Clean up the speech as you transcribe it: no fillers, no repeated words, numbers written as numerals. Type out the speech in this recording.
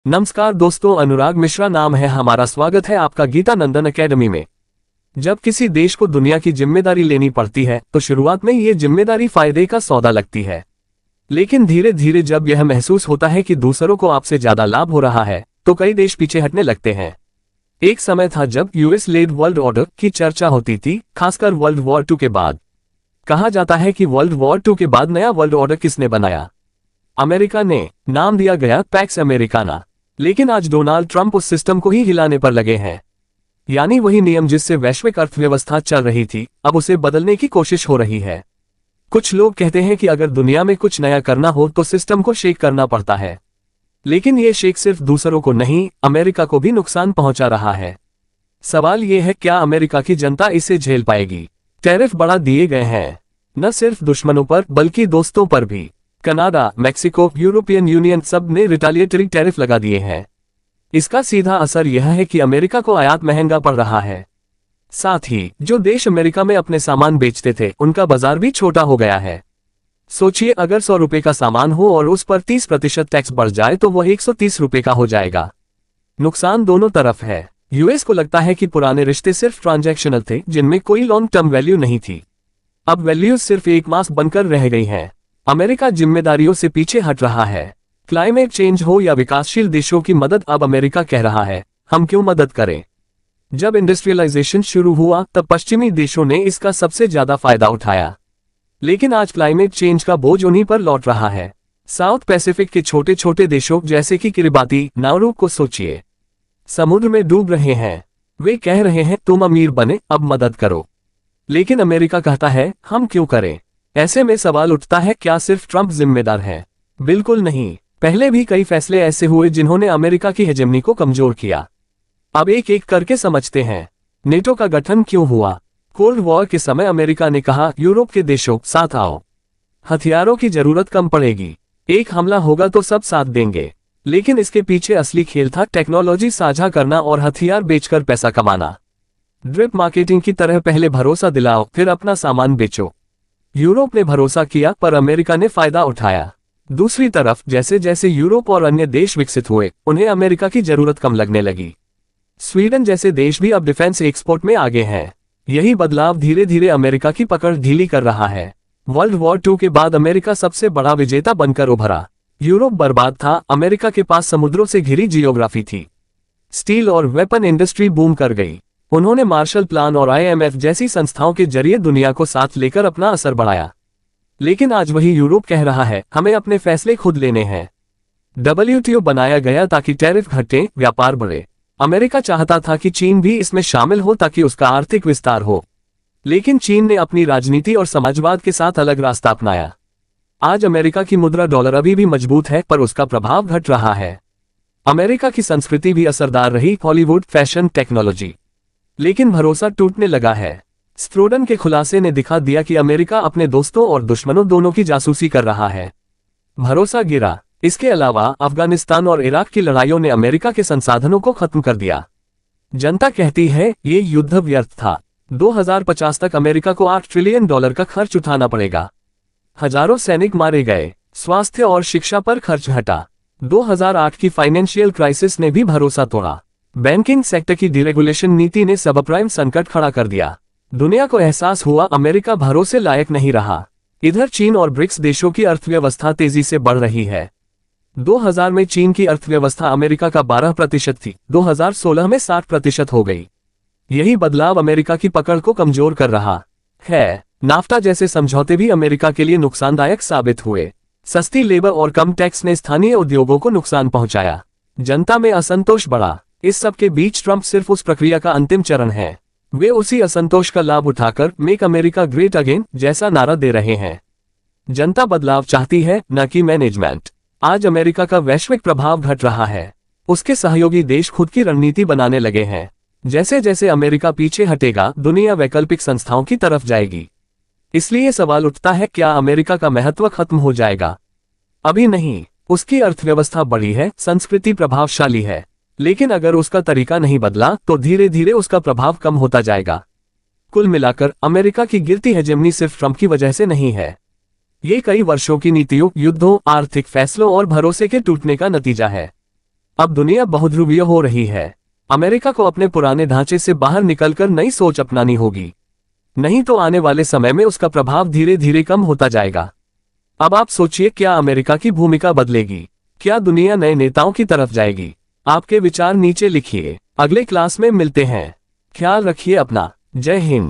नमस्कार दोस्तों, अनुराग मिश्रा नाम है हमारा। स्वागत है आपका गीता नंदन एकेडमी में। जब किसी देश को दुनिया की जिम्मेदारी लेनी पड़ती है तो शुरुआत में ये जिम्मेदारी फायदे का सौदा लगती है, लेकिन धीरे धीरे जब यह महसूस होता है कि दूसरों को आपसे ज्यादा लाभ हो रहा है तो कई देश पीछे हटने लगते हैं। एक समय था जब यूएस लेड वर्ल्ड ऑर्डर की चर्चा होती थी, खासकर वर्ल्ड वॉर 2 के बाद। कहा जाता है कि वर्ल्ड वॉर 2 के बाद नया वर्ल्ड ऑर्डर किसने बनाया? अमेरिका ने। नाम दिया गया पैक्स अमेरिकाना। लेकिन आज डोनाल्ड ट्रंप उस सिस्टम को ही हिलाने पर लगे हैं। यानी वही नियम जिससे वैश्विक अर्थव्यवस्था चल रही थी, अब उसे बदलने की कोशिश हो रही है। कुछ लोग कहते हैं कि अगर दुनिया में कुछ नया करना हो तो सिस्टम को शेक करना पड़ता है, लेकिन ये शेक सिर्फ दूसरों को नहीं, अमेरिका को भी नुकसान पहुंचा रहा है। सवाल ये है, क्या अमेरिका की जनता इसे झेल पाएगी? टैरिफ बढ़ा दिए गए हैं, न सिर्फ दुश्मनों पर बल्कि दोस्तों पर भी। कनाडा, मैक्सिको, यूरोपियन यूनियन सब ने रिटालिएटरी टैरिफ लगा दिए हैं। इसका सीधा असर यह है कि अमेरिका को आयात महंगा पड़ रहा है। साथ ही जो देश अमेरिका में अपने सामान बेचते थे उनका बाजार भी छोटा हो गया है। सोचिए, अगर 100 रुपए का सामान हो और उस पर 30% टैक्स बढ़ जाए तो वह 130 रुपए का हो जाएगा। नुकसान दोनों तरफ है। यूएस को लगता है कि पुराने रिश्ते सिर्फ ट्रांजैक्शनल थे, जिनमें कोई लॉन्ग टर्म वैल्यू नहीं थी। अब वैल्यूज सिर्फ एक मास्क बनकर रह गई हैं। अमेरिका जिम्मेदारियों से पीछे हट रहा है। क्लाइमेट चेंज हो या विकासशील देशों की मदद, अब अमेरिका कह रहा है, हम क्यों मदद करें? जब इंडस्ट्रियलाइजेशन शुरू हुआ तब पश्चिमी देशों ने इसका सबसे ज्यादा फायदा उठाया, लेकिन आज क्लाइमेट चेंज का बोझ उन्हीं पर लौट रहा है। साउथ पैसिफिक के छोटे छोटे देशों जैसे कि किरिबाती, नाउरू को सोचिए, समुद्र में डूब रहे हैं। वे कह रहे हैं तुम अमीर बने, अब मदद करो। लेकिन अमेरिका कहता है हम क्यों करें? ऐसे में सवाल उठता है, क्या सिर्फ ट्रंप जिम्मेदार है? बिल्कुल नहीं। पहले भी कई फैसले ऐसे हुए जिन्होंने अमेरिका की हेजेमनी को कमजोर किया। अब एक एक करके समझते हैं। नेटो का गठन क्यों हुआ? कोल्ड वॉर के समय अमेरिका ने कहा, यूरोप के देशों साथ आओ, हथियारों की जरूरत कम पड़ेगी, एक हमला होगा तो सब साथ देंगे। लेकिन इसके पीछे असली खेल था टेक्नोलॉजी साझा करना और हथियार बेचकर पैसा कमाना। ड्रिप मार्केटिंग की तरह पहले भरोसा दिलाओ फिर अपना सामान बेचो। यूरोप ने भरोसा किया पर अमेरिका ने फायदा उठाया। दूसरी तरफ जैसे जैसे यूरोप और अन्य देश विकसित हुए, उन्हें अमेरिका की जरूरत कम लगने लगी। स्वीडन जैसे देश भी अब डिफेंस एक्सपोर्ट में आगे हैं। यही बदलाव धीरे धीरे अमेरिका की पकड़ ढीली कर रहा है। वर्ल्ड वॉर 2 के बाद अमेरिका सबसे बड़ा विजेता बनकर उभरा। यूरोप बर्बाद था, अमेरिका के पास समुद्रों से घिरी जियोग्राफी थी। स्टील और वेपन इंडस्ट्री बूम कर गई। उन्होंने मार्शल प्लान और आईएमएफ जैसी संस्थाओं के जरिए दुनिया को साथ लेकर अपना असर बढ़ाया। लेकिन आज वही यूरोप कह रहा है, हमें अपने फैसले खुद लेने हैं। WTO बनाया गया ताकि टैरिफ घटे, व्यापार बढ़े। अमेरिका चाहता था कि चीन भी इसमें शामिल हो ताकि उसका आर्थिक विस्तार हो, लेकिन चीन ने अपनी राजनीति और समाजवाद के साथ अलग रास्ता अपनाया। आज अमेरिका की मुद्रा डॉलर अभी भी मजबूत है पर उसका प्रभाव घट रहा है। अमेरिका की संस्कृति भी असरदार रही, हॉलीवुड, फैशन, टेक्नोलॉजी, लेकिन भरोसा टूटने लगा है। स्ट्रोडन के खुलासे ने दिखा दिया कि अमेरिका अपने दोस्तों और दुश्मनों दोनों की जासूसी कर रहा है। भरोसा गिरा। इसके अलावा अफगानिस्तान और इराक की लड़ाइयों ने अमेरिका के संसाधनों को खत्म कर दिया। जनता कहती है ये युद्ध व्यर्थ था। 2050 तक अमेरिका को $8 ट्रिलियन का खर्च उठाना पड़ेगा। हजारों सैनिक मारे गए, स्वास्थ्य और शिक्षा पर खर्च घटा। 2008 की फाइनेंशियल क्राइसिस ने भी भरोसा तोड़ा। बैंकिंग सेक्टर की डिरेगुलेशन नीति ने सबप्राइम संकट खड़ा कर दिया। दुनिया को एहसास हुआ अमेरिका भरोसे लायक नहीं रहा। इधर चीन और ब्रिक्स देशों की अर्थव्यवस्था तेजी से बढ़ रही है। 2000 में चीन की अर्थव्यवस्था अमेरिका का 12% थी, 2016 में 60% हो गई। यही बदलाव अमेरिका की पकड़ को कमजोर कर रहा है। नाफ्टा जैसे समझौते भी अमेरिका के लिए नुकसानदायक साबित हुए। सस्ती लेबर और कम टैक्स ने स्थानीय उद्योगों को नुकसान पहुंचाया। जनता में असंतोष बढ़ा। इस सब के बीच ट्रंप सिर्फ उस प्रक्रिया का अंतिम चरण है। वे उसी असंतोष का लाभ उठाकर मेक अमेरिका ग्रेट अगेन जैसा नारा दे रहे हैं। जनता बदलाव चाहती है, न कि मैनेजमेंट। आज अमेरिका का वैश्विक प्रभाव घट रहा है। उसके सहयोगी देश खुद की रणनीति बनाने लगे हैं। जैसे जैसे अमेरिका पीछे हटेगा, दुनिया वैकल्पिक संस्थाओं की तरफ जाएगी। इसलिए सवाल उठता है, क्या अमेरिका का महत्व खत्म हो जाएगा? अभी नहीं। उसकी अर्थव्यवस्था बड़ी है, संस्कृति प्रभावशाली है, लेकिन अगर उसका तरीका नहीं बदला तो धीरे धीरे उसका प्रभाव कम होता जाएगा। कुल मिलाकर अमेरिका की गिरती हेजेमनी सिर्फ ट्रंप की वजह से नहीं है। ये कई वर्षों की नीतियों, युद्धों, आर्थिक फैसलों और भरोसे के टूटने का नतीजा है। अब दुनिया बहुध्रुवीय हो रही है। अमेरिका को अपने पुराने ढांचे से बाहर निकलकर नई सोच अपनानी होगी, नहीं तो आने वाले समय में उसका प्रभाव धीरे धीरे कम होता जाएगा। अब आप सोचिए, क्या अमेरिका की भूमिका बदलेगी? क्या दुनिया नए नेताओं की तरफ जाएगी? आपके विचार नीचे लिखिए। अगले क्लास में मिलते हैं। ख्याल रखिए अपना। जय हिंद।